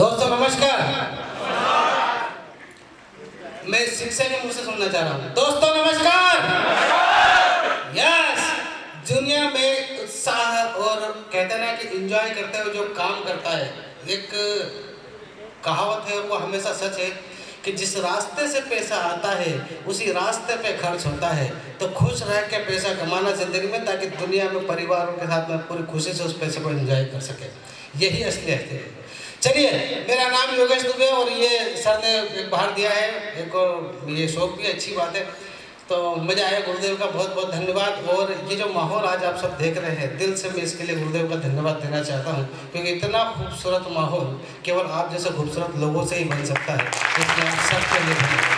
दोस्तों नमस्कार। मैं शिक्षा के मुंह से सुनना चाह रहा हूँ। दोस्तों नमस्कार। यस, दुनिया में उत्साह और कहते हैं ना कि एंजॉय करते हुए जो काम करता है, एक कहावत है और वो हमेशा सच है कि जिस रास्ते से पैसा आता है उसी रास्ते पे खर्च होता है। तो खुश रह के पैसा कमाना जिंदगी में, ताकि दुनिया में परिवारों के साथ में पूरी खुशी से उस पैसे को एंजॉय कर सके। यही असलियत है। चलिए, मेरा नाम योगेश दुबे और ये सर ने एक बाहर दिया है, एक और ये शौक भी अच्छी बात है। तो मज़ा आया, गुरुदेव का बहुत बहुत धन्यवाद। और ये जो माहौल आज आप सब देख रहे हैं, दिल से मैं इसके लिए गुरुदेव का धन्यवाद देना चाहता हूँ, क्योंकि इतना खूबसूरत माहौल केवल आप जैसे खूबसूरत लोगों से ही बन सकता है। इसलिए आप सबके लिए धन्यवाद।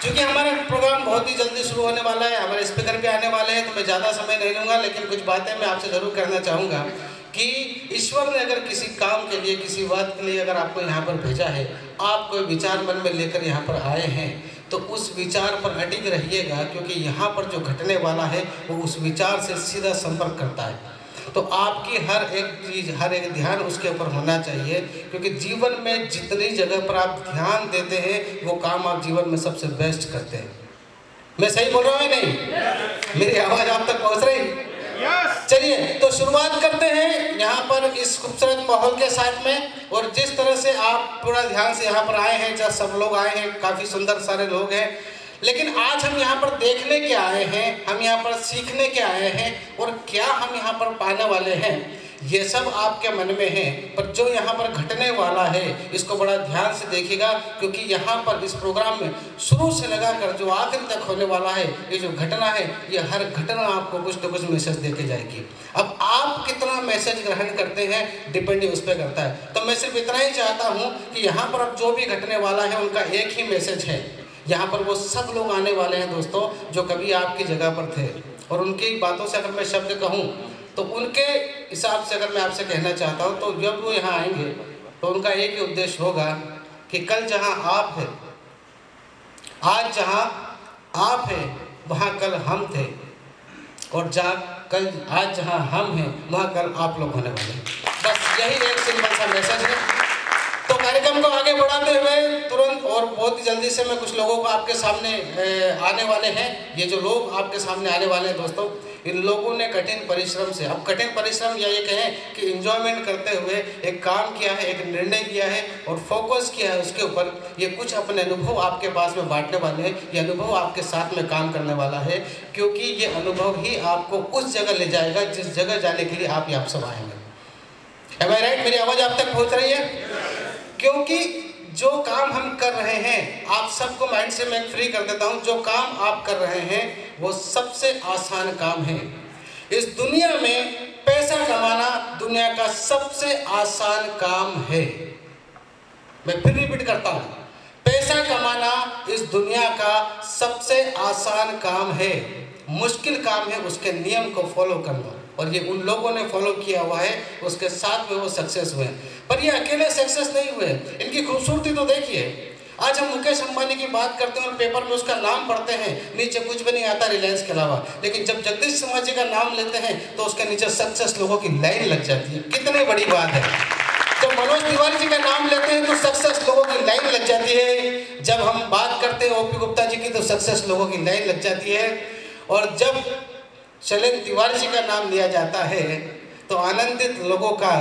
क्योंकि हमारा प्रोग्राम बहुत ही जल्दी शुरू होने वाला है, हमारे स्पीकर भी आने वाले हैं, तो मैं ज़्यादा समय नहीं लूँगा, लेकिन कुछ बातें मैं आपसे ज़रूर करना चाहूँगा कि ईश्वर ने अगर किसी काम के लिए, किसी बात के लिए अगर आपको यहाँ पर भेजा है, आप कोई विचार मन में लेकर यहाँ पर आए हैं, तो उस विचार पर अडिग रहिएगा, क्योंकि यहाँ पर जो घटने वाला है वो उस विचार से सीधा संपर्क करता है। तो आपकी हर एक चीज़, हर एक ध्यान उसके ऊपर होना चाहिए, क्योंकि जीवन में जितनी जगह पर आप ध्यान देते हैं वो काम आप जीवन में सबसे बेस्ट करते हैं। मैं सही बोल रहा हूँ या नहीं? मेरी आवाज़ आप तक पहुँच रही? चलिए, तो शुरुआत करते हैं यहाँ पर इस खूबसूरत माहौल के साथ में। और जिस तरह से आप पूरा ध्यान से यहाँ पर आए हैं, जब सब लोग आए हैं, काफ़ी सुंदर सारे लोग हैं, लेकिन आज हम यहाँ पर देखने के आए हैं, हम यहाँ पर सीखने के आए हैं, और क्या हम यहाँ पर पाने वाले हैं ये सब आपके मन में है। पर जो यहाँ पर घटने वाला है इसको बड़ा ध्यान से देखिएगा, क्योंकि यहाँ पर इस प्रोग्राम में शुरू से लगाकर जो आखिर तक होने वाला है, ये जो घटना है, ये हर घटना आपको कुछ न कुछ मैसेज दे के जाएगी। अब आप कितना मैसेज ग्रहण करते हैं डिपेंड उस पर करता है। तो मैं सिर्फ इतना ही चाहता हूँ कि यहाँ पर अब जो भी घटने वाला है उनका एक ही मैसेज है। यहाँ पर वो सब लोग आने वाले हैं दोस्तों जो कभी आपकी जगह पर थे, और उनकी बातों से अगर मैं शब्द कहूँ तो उनके हिसाब से अगर मैं आपसे कहना चाहता हूँ, तो जब वो यहाँ आएंगे तो उनका एक ही उद्देश्य होगा कि कल जहाँ आप हैं, आज जहाँ आप हैं, वहाँ कल हम थे, और आज जहाँ हम हैं वहाँ कल आप लोग होने वाले हैं। बस यही एक सिंपल सा मैसेज है। तो कार्यक्रम को आगे बढ़ाते हुए तुरंत और बहुत ही जल्दी से मैं कुछ लोगों को आपके सामने आने वाले हैं। ये जो लोग आपके सामने आने वाले हैं दोस्तों, इन लोगों ने कठिन परिश्रम से, अब कठिन परिश्रम या ये कहें कि एंजॉयमेंट करते हुए एक काम किया है, एक निर्णय किया है और फोकस किया है उसके ऊपर। ये कुछ अपने अनुभव आपके पास में बांटने वाले हैं, ये अनुभव आपके साथ में काम करने वाला है, क्योंकि ये अनुभव ही आपको उस जगह ले जाएगा जिस जगह जाने के लिए आप यहाँ सब आएंगे। एम आई राइट? मेरी आवाज़ आप तक पहुँच रही है? क्योंकि जो काम हम कर रहे हैं, आप सबको माइंड से मैं फ्री कर देता हूं, जो काम आप कर रहे हैं वो सबसे आसान काम है। इस दुनिया में पैसा कमाना दुनिया का सबसे आसान काम है। मैं फिर रिपीट करता हूं, पैसा कमाना इस दुनिया का सबसे आसान काम है। मुश्किल काम है उसके नियम को फॉलो करना, और ये उन लोगों ने फॉलो किया हुआ है, उसके साथ में वो सक्सेस हुए। पर ये अकेले सक्सेस नहीं हुए, इनकी खूबसूरती तो देखिए। आज हम मुकेश अंबानी की बात करते हैं और पेपर में उसका नाम पढ़ते हैं, नीचे कुछ भी नहीं आता रिलायंस के अलावा, लेकिन जब जगदीश शर्मा जी का नाम लेते हैं तो उसके नीचे सक्सेस लोगों की लाइन लग जाती है। कितनी बड़ी बात है। जब मनोज तिवारी जी का नाम लेते हैं तो सक्सेस लोगों की लाइन लग जाती है। जब हम बात करते हैं ओपी गुप्ता जी की तो सक्सेस लोगों की लाइन लग जाती है। और जब शैलेंद्र तिवारी जी का नाम लिया जाता है तो आनंदित लोगों का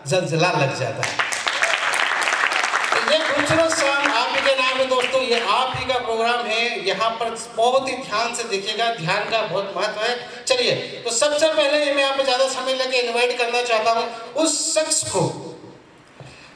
जलजला लग जाता है। तो ये खूबसूरत शाम आप ही के नाम है दोस्तों, ये आप ही का प्रोग्राम है। यहाँ पर बहुत ही ध्यान से देखिएगा, ध्यान का बहुत महत्व है। चलिए, तो सबसे पहले मैं यहाँ पे ज़्यादा समय लेके इन्वाइट करना चाहता हूँ उस शख्स को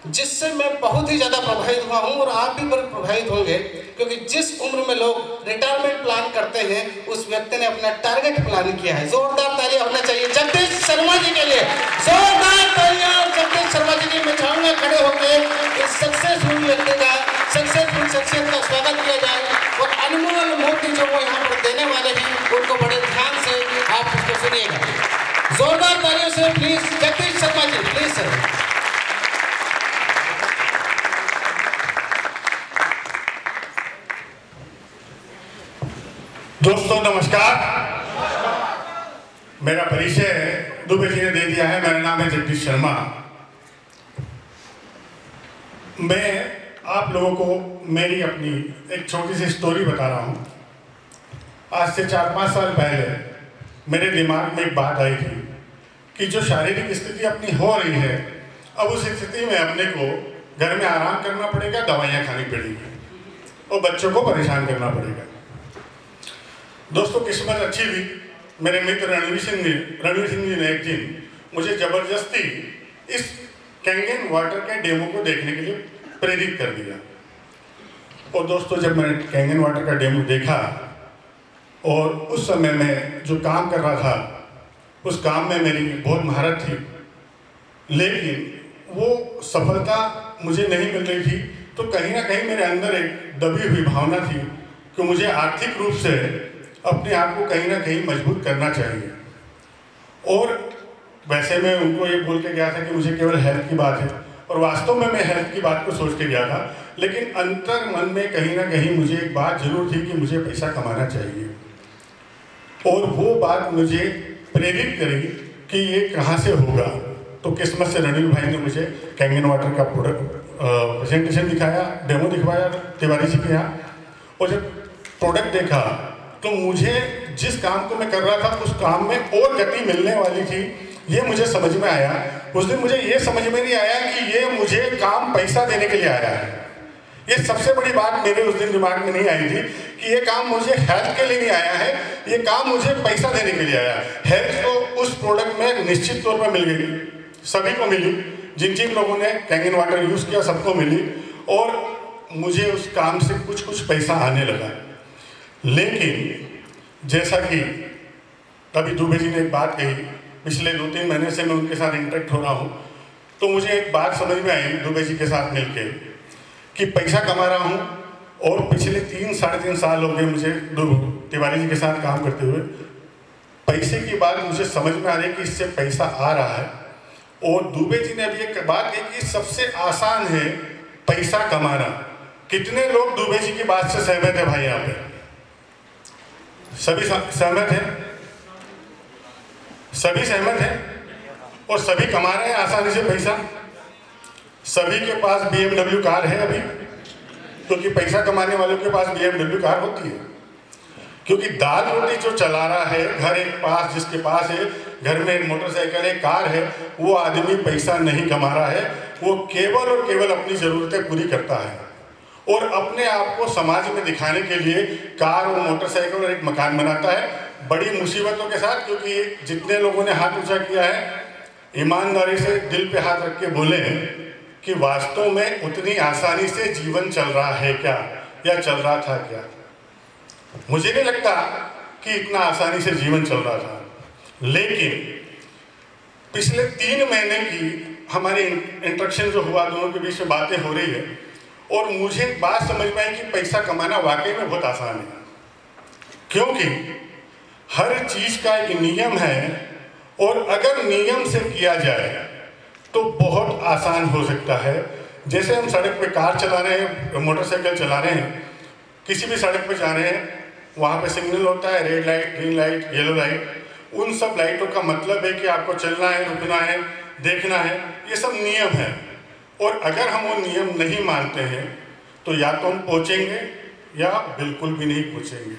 जिससे मैं बहुत ही ज़्यादा प्रभावित हुआ हूँ, और आप भी बड़े प्रभावित होंगे, क्योंकि जिस उम्र में लोग रिटायरमेंट प्लान करते हैं उस व्यक्ति ने अपना टारगेट प्लान किया है। जोरदार तालियां होना चाहिए जगदीश शर्मा जी के लिए। जोरदार तालियां जगदीश शर्मा जी की। मैं चाहूँगा खड़े होकर इस सक्सेसफुल व्यक्ति का, सक्सेसफुल शख्सियत का स्वागत किया जाए, और अनमोल मोती जो वो यहाँ पर देने वाले हैं उनको बड़े ध्यान से आप उसको सुनिएगा। जोरदार तालियों से please Jagdish Sharma ji, please sir. दोस्तों नमस्कार, मेरा परिचय दुबे जी ने दे दिया है। मेरा नाम है जगदीश शर्मा। मैं आप लोगों को मेरी अपनी एक छोटी सी स्टोरी बता रहा हूँ। आज से 4-5 साल पहले मेरे दिमाग में एक बात आई थी कि जो शारीरिक स्थिति अपनी हो रही है, अब उस स्थिति में अपने को घर में आराम करना पड़ेगा, दवाइयाँ खानी पड़ेगी और बच्चों को परेशान करना पड़ेगा। दोस्तों, किस्मत अच्छी थी, मेरे मित्र रणवीर सिंह जी ने एक दिन मुझे ज़बरदस्ती इस कैंगन वाटर के डेमो को देखने के लिए प्रेरित कर दिया। और दोस्तों, जब मैंने कैंगन वाटर का डेमो देखा और उस समय मैं जो काम कर रहा था उस काम में मेरी बहुत महारत थी, लेकिन वो सफलता मुझे नहीं मिल रही थी, तो कहीं ना कहीं मेरे अंदर एक दबी हुई भावना थी कि मुझे आर्थिक रूप से अपने आप को कहीं ना कहीं मजबूत करना चाहिए। और वैसे मैं उनको ये बोल के गया था कि मुझे केवल हेल्थ की बात है, और वास्तव में मैं हेल्थ की बात को सोच के गया था, लेकिन अंतर मन में कहीं ना कहीं मुझे एक बात जरूर थी कि मुझे पैसा कमाना चाहिए। और वो बात मुझे प्रेरित करी कि ये कहाँ से होगा। तो किस्मत से रणवीर भाई ने मुझे कैंगन वाटर का प्रोडक्ट प्रेजेंटेशन दिखाया, डेमो दिखवाया तिवारी जी के यहाँ। और जब प्रोडक्ट देखा तो मुझे जिस काम को मैं कर रहा था उस काम में और गति मिलने वाली थी, ये मुझे समझ में आया। उस दिन मुझे ये समझ में नहीं आया कि ये मुझे काम पैसा देने के लिए आया है। ये सबसे बड़ी बात मेरे उस दिन दिमाग में नहीं आई थी कि ये काम मुझे हेल्थ के लिए नहीं आया है, ये काम मुझे पैसा देने के लिए आया है। हेल्थ तो उस प्रोडक्ट में निश्चित तौर पर मिल गई, सभी को मिली, जिन जिन लोगों ने कैंगन वाटर यूज़ किया सबको मिली, और मुझे उस काम से कुछ पैसा आने लगा। लेकिन जैसा कि अभी दुबे जी ने एक बात कही, पिछले 2-3 महीने से मैं उनके साथ इंटरेक्ट हो रहा हूँ, तो मुझे एक बात समझ में आई दुबे जी के साथ मिलके कि पैसा कमा रहा हूँ, और पिछले 3-3.5 साल हो गए मुझे तिवारी जी के साथ काम करते हुए। पैसे की बात मुझे समझ में आ रही है कि इससे पैसा आ रहा है। और दुबे जी ने अभी एक बात कही कि सबसे आसान है पैसा कमाना। कितने लोग दुबे जी की बात से सहमत है भाई? यहाँ पे सभी सहमत हैं? सभी सहमत हैं और सभी कमा रहे हैं आसानी से पैसा। सभी के पास BMW कार है अभी, क्योंकि पैसा कमाने वालों के पास BMW कार होती है। क्योंकि दाल रोटी जो चला रहा है, घर एक पास जिसके पास है, घर में एक मोटरसाइकिल है, कार है, वो आदमी पैसा नहीं कमा रहा है, वो केवल और केवल अपनी ज़रूरतें पूरी करता है और अपने आप को समाज में दिखाने के लिए कार और मोटरसाइकिल और एक मकान बनाता है, बड़ी मुसीबतों के साथ। क्योंकि जितने लोगों ने हाथ ऊंचा किया है, ईमानदारी से दिल पे हाथ रख के बोले कि वास्तव में उतनी आसानी से जीवन चल रहा है क्या, या चल रहा था क्या? मुझे नहीं लगता कि इतना आसानी से जीवन चल रहा था। लेकिन पिछले 3 महीने की हमारी इंटरेक्शन जो हुआ, दोनों के बीच में बातें हो रही है, और मुझे एक बात समझ में आई कि पैसा कमाना वाकई में बहुत आसान है। क्योंकि हर चीज़ का एक नियम है, और अगर नियम से किया जाए तो बहुत आसान हो सकता है। जैसे हम सड़क पे कार चला रहे हैं, मोटरसाइकिल चला रहे हैं, किसी भी सड़क पे जा रहे हैं, वहाँ पे सिग्नल होता है, red light, green light, yellow light. उन सब लाइटों का मतलब है कि आपको चलना है, रुकना है, देखना है, ये सब नियम है। और अगर हम वो नियम नहीं मानते हैं तो या तो हम पहुँचेंगे या बिल्कुल भी नहीं पहुँचेंगे।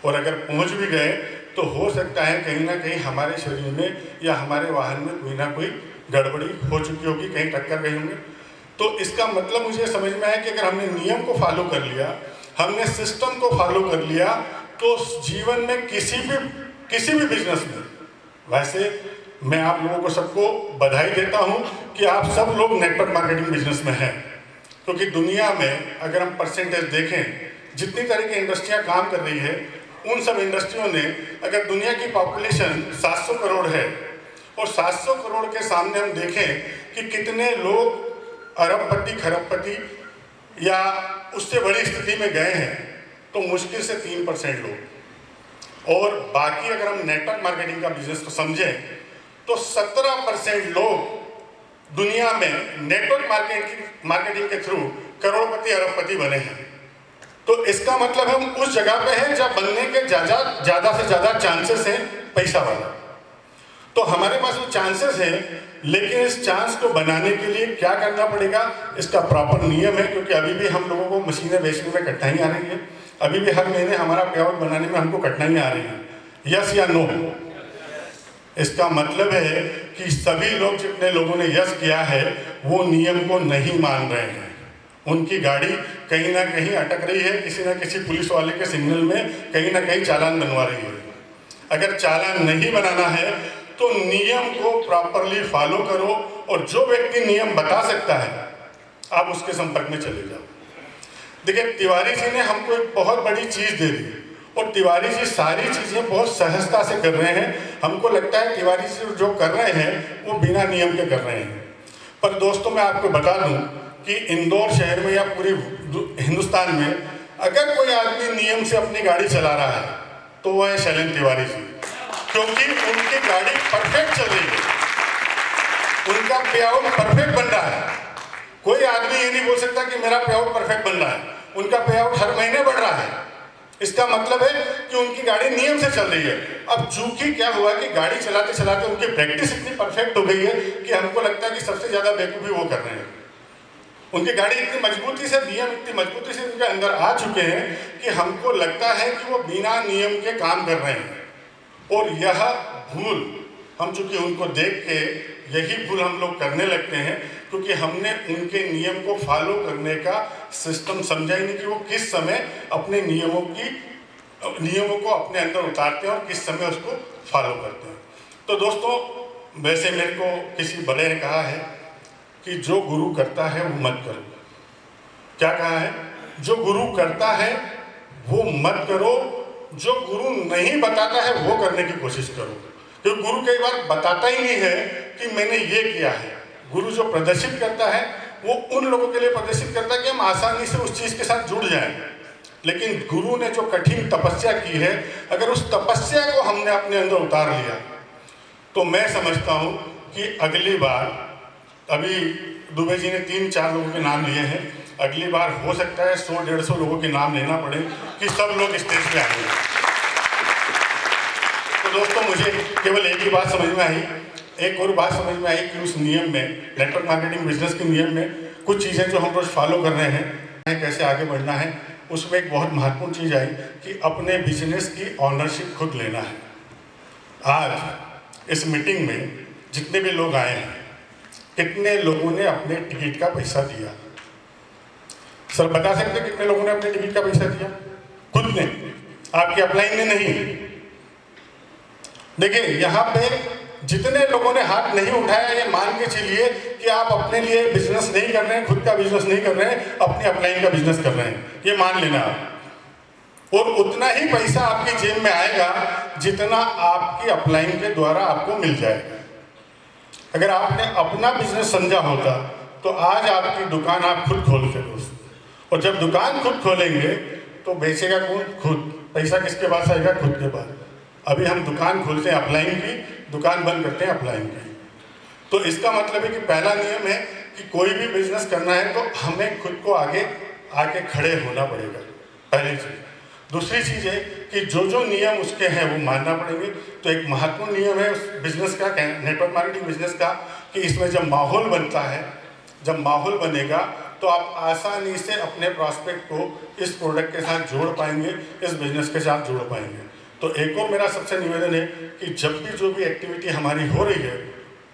और अगर पहुँच भी गए तो हो सकता है कहीं ना कहीं हमारे शरीर में या हमारे वाहन में कोई ना कोई गड़बड़ी हो चुकी होगी, कहीं टक्कर गई होंगे। तो इसका मतलब मुझे समझ में आया कि अगर हमने नियम को फॉलो कर लिया, हमने सिस्टम को फॉलो कर लिया, तो जीवन में किसी भी बिजनेस में, वैसे मैं आप लोगों को सबको बधाई देता हूं कि आप सब लोग नेटवर्क मार्केटिंग बिजनेस में हैं। क्योंकि दुनिया में अगर हम परसेंटेज देखें, जितनी तरह की इंडस्ट्रियां काम कर रही है, उन सब इंडस्ट्रियों ने, अगर दुनिया की पॉपुलेशन 700 करोड़ है और 700 करोड़ के सामने हम देखें कि कितने लोग अरबपति, खरबपति या उससे बड़ी स्थिति में गए हैं, तो मुश्किल से 3% लोग। और बाकी अगर हम नेटवर्क मार्केटिंग का बिजनेस को समझें तो 17% लोग दुनिया में नेटवर्क मार्केटिंग के थ्रू करोड़पति, अरबपति बने हैं। तो इसका मतलब हम उस जगह पे हैं जहाँ बनने के ज़्यादा से ज़्यादा चांसेस हैं पैसा वाला। तो हमारे पास वो चांसेस है, लेकिन इस चांस को बनाने के लिए क्या करना पड़ेगा, इसका प्रॉपर नियम है। क्योंकि अभी भी हम लोगों को मशीनें बेचने में कठिनाई आ रही है, अभी भी हर महीने हमारा पे आउट बनाने में हमको कठिनाई आ रही है। यस या नो? इसका मतलब है कि सभी लोग, जितने लोगों ने यस किया है, वो नियम को नहीं मान रहे हैं। उनकी गाड़ी कहीं ना कहीं अटक रही है, किसी न किसी पुलिस वाले के सिग्नल में कहीं ना कहीं चालान बनवा रही है। अगर चालान नहीं बनाना है तो नियम को प्रॉपरली फॉलो करो, और जो व्यक्ति नियम बता सकता है आप उसके संपर्क में चले जाओ। देखिए, तिवारी जी ने हमको एक बहुत बड़ी चीज़ दे दी, और तिवारी जी सारी चीज़ें बहुत सहजता से कर रहे हैं। हमको लगता है तिवारी जी जो कर रहे हैं वो बिना नियम के कर रहे हैं। पर दोस्तों, मैं आपको बता दूं कि इंदौर शहर में या पूरी हिंदुस्तान में अगर कोई आदमी नियम से अपनी गाड़ी चला रहा है तो वह है शैलेंद्र तिवारी जी, क्योंकि उनकी गाड़ी परफेक्ट चल रही है, उनका पे आउट परफेक्ट बन रहा है। कोई आदमी ये नहीं बोल सकता कि मेरा पे आउट परफेक्ट बन रहा है, उनका पे आउट हर महीने बढ़ रहा है। इसका मतलब है कि उनकी गाड़ी नियम से चल रही है। अब चूंकि क्या हुआ कि गाड़ी चलाते चलाते उनकी प्रैक्टिस इतनी परफेक्ट हो गई है कि हमको लगता है कि सबसे ज़्यादा बेवकूफ़ी वो कर रहे हैं। उनकी गाड़ी इतनी मजबूती से, नियम इतनी मजबूती से उनके अंदर आ चुके हैं कि हमको लगता है कि वो बिना नियम के काम कर रहे हैं। और यह भूल हम चूंकि उनको देख के यही भूल हम लोग करने लगते हैं, क्योंकि हमने उनके नियम को फॉलो करने का सिस्टम समझा ही नहीं कि वो किस समय अपने नियमों को अपने अंदर उतारते हैं और किस समय उसको फॉलो करते हैं। तो दोस्तों, वैसे मेरे को किसी बड़े ने कहा है कि जो गुरु करता है वो मत करो। क्या कहा है? जो गुरु करता है वो मत करो, जो गुरु नहीं बताता है वो करने की कोशिश करो। क्योंकि गुरु कई बार बताता ही नहीं है कि मैंने ये किया है। गुरु जो प्रदर्शित करता है वो उन लोगों के लिए प्रदर्शित करता है कि हम आसानी से उस चीज़ के साथ जुड़ जाएं। लेकिन गुरु ने जो कठिन तपस्या की है, अगर उस तपस्या को हमने अपने अंदर उतार लिया तो मैं समझता हूँ कि अगली बार, अभी दुबे जी ने 3-4 लोगों के नाम लिए हैं, अगली बार हो सकता है 100-150 लोगों के नाम लेना पड़े कि सब लोग स्टेज पे आएंगे। तो दोस्तों, मुझे केवल एक ही बात समझ में आई, एक और बात समझ में आई कि उस नियम में, नेटवर्क मार्केटिंग बिजनेस के नियम में कुछ चीज़ें जो हम रोज फॉलो कर रहे हैं, कैसे आगे बढ़ना है, उसमें एक बहुत महत्वपूर्ण चीज़ आई कि अपने बिजनेस की ऑनरशिप खुद लेना है। आज इस मीटिंग में जितने भी लोग आए हैं, कितने लोगों ने अपने टिकट का पैसा दिया? सर बता सकते हैं कितने लोगों ने अपने टिकट का पैसा दिया? खुद ने, आपकी अपलाइन ने नहीं। देखिए, यहाँ पे जितने लोगों ने हाथ नहीं उठाया, ये मान के चलिए कि आप अपने लिए बिजनेस नहीं कर रहे हैं, खुद का बिजनेस नहीं कर रहे हैं, अपनी अपलाइन का बिजनेस कर रहे हैं, ये मान लेना आप। और उतना ही पैसा आपकी जेब में आएगा जितना आपकी अपलाइन के द्वारा आपको मिल जाएगा। अगर आपने अपना बिजनेस समझा होता तो आज आपकी दुकान आप खुद खोलते दोस्त, और जब दुकान खुद खोलेंगे तो बेचेगा कौन? खुद। पैसा किसके पास आएगा? खुद के पास। अभी हम दुकान खोलते हैं अपलाइन की, दुकान बंद करते हैं अपलाइन की। तो इसका मतलब है कि पहला नियम है कि कोई भी बिजनेस करना है तो हमें खुद को आगे आके खड़े होना पड़ेगा, पहली चीज़। दूसरी चीज़ है कि जो जो नियम उसके हैं वो मानना पड़ेंगे। तो एक महत्वपूर्ण नियम है उस बिजनेस का, नेटवर्क मार्केटिंग बिजनेस का, कि इसमें जब माहौल बनता है, जब माहौल बनेगा तो आप आसानी से अपने प्रॉस्पेक्ट को इस प्रोडक्ट के साथ जोड़ पाएंगे, इस बिजनेस के साथ जोड़ पाएंगे। तो एक और मेरा सबसे निवेदन है कि जब भी जो भी एक्टिविटी हमारी हो रही है,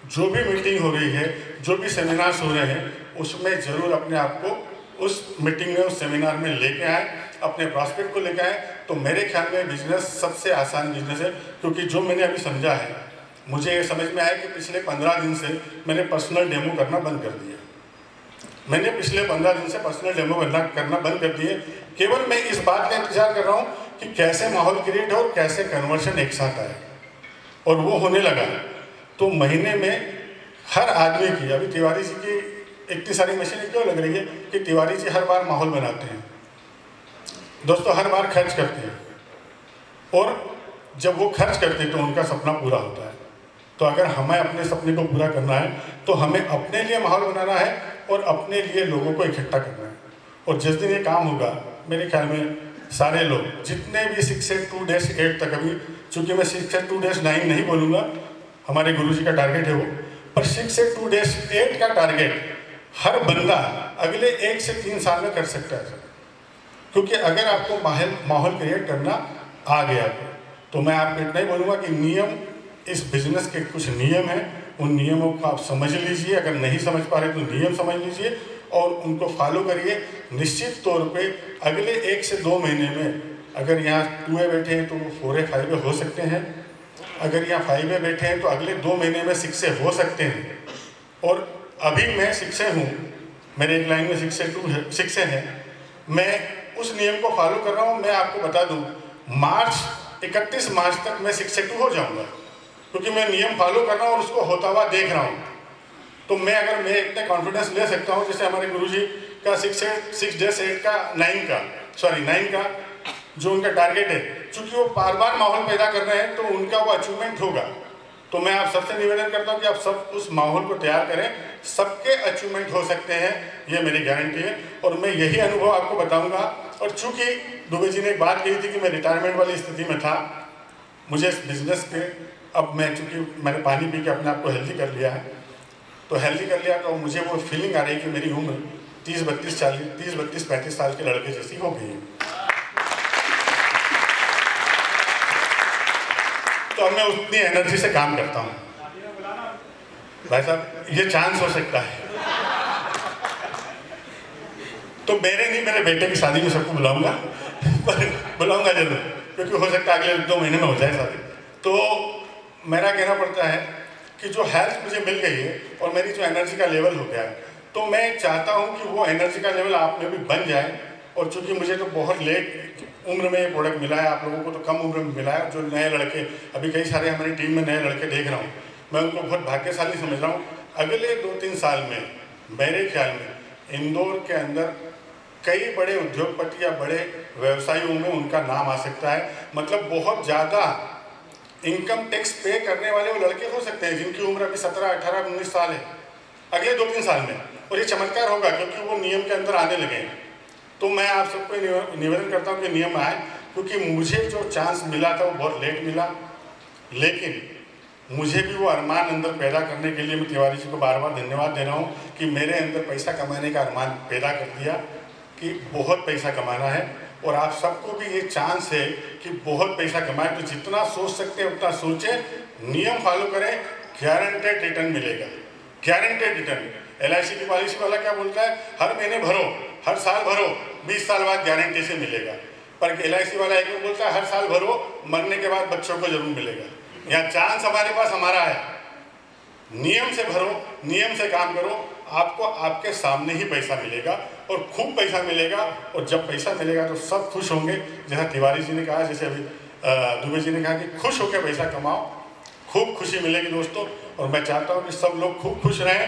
जो भी मीटिंग हो रही है, जो भी सेमिनार्स हो रहे हैं, उसमें ज़रूर अपने आप को उस मीटिंग में, उस सेमिनार में लेके आए, अपने प्रॉस्पेक्ट को लेके आए। तो मेरे ख्याल में बिजनेस सबसे आसान बिजनेस है। क्योंकि जो मैंने अभी समझा है, मुझे ये समझ में आया कि पिछले 15 दिन से मैंने पर्सनल डेमो करना बंद कर दिया। मैंने पिछले 15 दिन से पर्सनल डेमो करना बंद कर दिए। केवल मैं इस बात का इंतजार कर रहा हूँ कि कैसे माहौल क्रिएट हो और कैसे कन्वर्शन एक साथ आए, और वो होने लगा। तो महीने में हर आदमी की, अभी तिवारी जी की इतनी सारी मशीनें क्यों लग रही है कि तिवारी जी हर बार माहौल बनाते हैं दोस्तों, हर बार खर्च करते हैं, और जब वो खर्च करते हैं तो उनका सपना पूरा होता है। तो अगर हमें अपने सपने को पूरा करना है तो हमें अपने लिए माहौल बनाना है और अपने लिए लोगों को इकट्ठा करना है। और जिस दिन ये काम होगा, मेरे ख्याल में सारे लोग जितने भी 6 से 2-8 तक, अभी चूँकि मैं 6 से 2-9 नहीं बोलूँगा, हमारे गुरुजी का टारगेट है वो, पर 6 से 2 days 8 का टारगेट हर बंदा अगले 1 से 3 साल में कर सकता है सर। क्योंकि अगर आपको माहौल क्रिएट करना आ गया तो मैं आपको इतना ही बोलूँगा कि नियम, इस बिजनेस के कुछ नियम हैं, उन नियमों को आप समझ लीजिए। अगर नहीं समझ पा रहे तो नियम समझ लीजिए और उनको फॉलो करिए। निश्चित तौर पे अगले 1 से 2 महीने में अगर यहाँ 2 बैठे हैं तो वो 4 5 हो सकते हैं, अगर यहाँ 5 बैठे हैं तो अगले 2 महीने में 6 हो सकते हैं। और अभी मैं 6 हूँ, मेरे एक लाइन में 6 है, मैं उस नियम को फॉलो कर रहा हूँ। मैं आपको बता दूँ 31 मार्च तक मैं 6 से 2 हो जाऊँगा, क्योंकि मैं नियम फॉलो कर रहा हूँ और उसको होता हुआ देख रहा हूँ। तो मैं इतने कॉन्फिडेंस ले सकता हूँ, जैसे हमारे गुरुजी का 6 days 8 का 9 का जो उनका टारगेट है, चूँकि वो बार बार माहौल पैदा कर रहे हैं तो उनका वो अचीवमेंट होगा। तो मैं आप सबसे निवेदन करता हूँ कि आप सब उस माहौल को तैयार करें, सबके अचीवमेंट हो सकते हैं, ये मेरी गारंटी है। और मैं यही अनुभव आपको बताऊँगा। और चूँकि दुबे जी ने एक बात कही थी कि मैं रिटायरमेंट वाली स्थिति में था, मुझे इस बिज़नेस के अब मैं चूँकि मैंने पानी पी के अपने आप को हेल्दी कर लिया है, तो मुझे वो फीलिंग आ रही है कि मेरी उम्र 30 32 35 साल के लड़के जैसी हो गई है। तो अब मैं उतनी एनर्जी से काम करता हूँ। भाई साहब, ये चांस हो सकता है तो मेरे बेटे की शादी में सबको बुलाऊंगा, पर बुलाऊंगा जरूर, क्योंकि हो सकता है अगले 2 महीने में हो जाए शादी। तो मेरा कहना पड़ता है कि जो हेल्थ मुझे मिल गई है और मेरी जो एनर्जी का लेवल हो गया है, तो मैं चाहता हूँ कि वो एनर्जी का लेवल आप में भी बन जाए। और चूँकि मुझे तो बहुत लेट उम्र में ये प्रोडक्ट मिला है, आप लोगों को तो कम उम्र में मिला है। जो नए लड़के, अभी कई सारे हमारी टीम में नए लड़के देख रहा हूँ, मैं उनको बहुत भाग्यशाली समझ रहा हूँ। अगले 2-3 साल में मेरे ख्याल में इंदौर के अंदर कई बड़े उद्योगपति या बड़े व्यवसायियों में उनका नाम आ सकता है। मतलब बहुत ज़्यादा इनकम टैक्स पे करने वाले वो लड़के हो सकते हैं जिनकी उम्र अभी 17, 18, 19 साल है, अगले 2-3 साल में। और ये चमत्कार होगा क्योंकि वो नियम के अंदर आने लगे हैं। तो मैं आप सबको निवेदन करता हूँ कि नियम आए, क्योंकि मुझे जो चांस मिला था वो बहुत लेट मिला, लेकिन मुझे भी वो अरमान अंदर पैदा करने के लिए मैं तिवारी जी को बार बार धन्यवाद दे रहा हूँ कि मेरे अंदर पैसा कमाने का अरमान पैदा कर दिया कि बहुत पैसा कमाना है। और आप सबको भी ये चांस है कि बहुत पैसा कमाएं, तो जितना सोच सकते हैं उतना सोचें, नियम फॉलो करें, गारंटेड रिटर्न मिलेगा, गारंटेड रिटर्न। LIC की पॉलिसी वाला क्या बोलता है, हर महीने भरो, हर साल भरो, 20 साल बाद गारंटी से मिलेगा। पर LIC वाला एक और बोलता है हर साल भरो, मरने के बाद बच्चों को जरूर मिलेगा। यहाँ चांस हमारे पास हमारा है, नियम से भरो, नियम से काम करो, आपको आपके सामने ही पैसा मिलेगा और खूब पैसा मिलेगा। और जब पैसा मिलेगा तो सब खुश होंगे, जैसा तिवारी जी ने कहा, जैसे अभी दुबे जी ने कहा कि खुश होकर पैसा कमाओ, खूब खुशी मिलेगी दोस्तों। और मैं चाहता हूँ कि सब लोग खूब खुश रहें,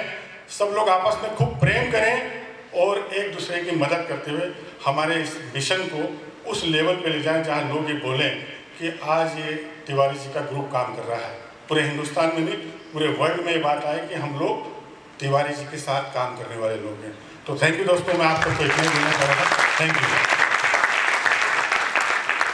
सब लोग आपस में खूब प्रेम करें और एक दूसरे की मदद करते हुए हमारे इस मिशन को उस लेवल पे ले जाएं जहाँ लोग ये बोलें कि आज ये तिवारी जी का ग्रुप काम कर रहा है। पूरे हिंदुस्तान में नहीं, पूरे वर्ल्ड में ये बात आए कि हम लोग तिवारी जी के साथ काम करने वाले लोग हैं। तो थैंक यू दोस्तों, मैं आप सबको इतना ही देना चाह रहा था। Thank you.